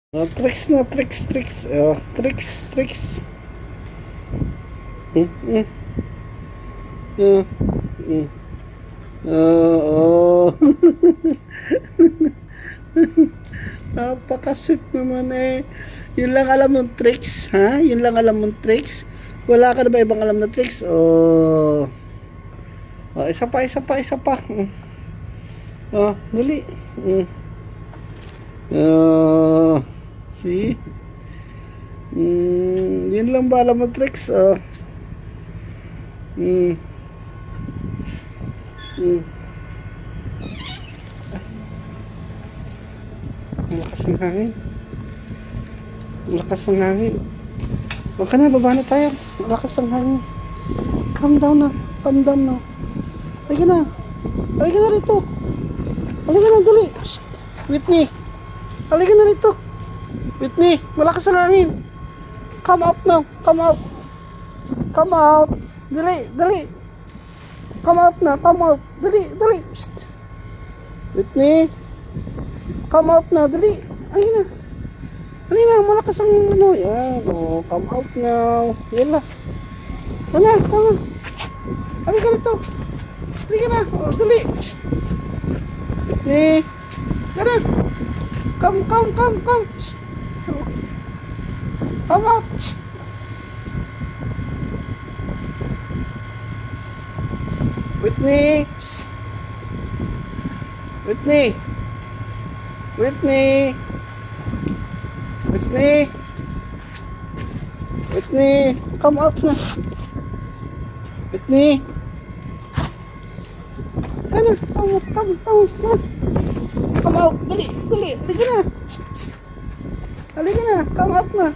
Tricks na, tricks. Tricks. Mm, mm. Uh, mm. Oo. Napaka-sweet naman eh. Yun lang alam mong tricks, ha? Yun lang alam mong tricks. Wala ka na ba ibang alam na tricks? Isa pa. Dali. Mm. Oh, see? Yun lang ba alam mong tricks? Mm. Mm. Ang lakas ng hangin. Ang lakas ng hangin. Huwag ka na, baba na tayo. Ang lakas ng hangin. Calm down na. Halika na. Halika na rito. Halika na, dali. Shh. Whitney. Halika na rito. Whitney, malakas ang hangin. Come out now. Come out. Dali. Come out na. Dali. Shh. Whitney. Come out na. Dali. Halika na, malakas ang ano. Yan. Come out now. Yan na. Tama. Halika rito. Halika na. Dali. Shh. Whitney. Tara. Come. Shh. Come out. Shh. Whitney. Shh. Whitney. Come out na. Whitney. Come. Come out. Dali. Halika na. Shh. Halika na. Come out na.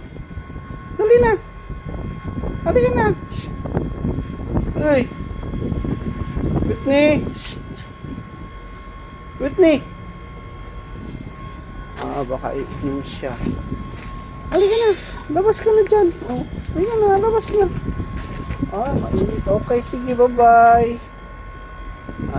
Dali na. Halika na. Shh. Hey. Whitney. Shh. Whitney. Baka iinom siya. Halika na. Labas ka na dyan. Halika na. Labas na. Mainit. Okay, sige. Bye-bye.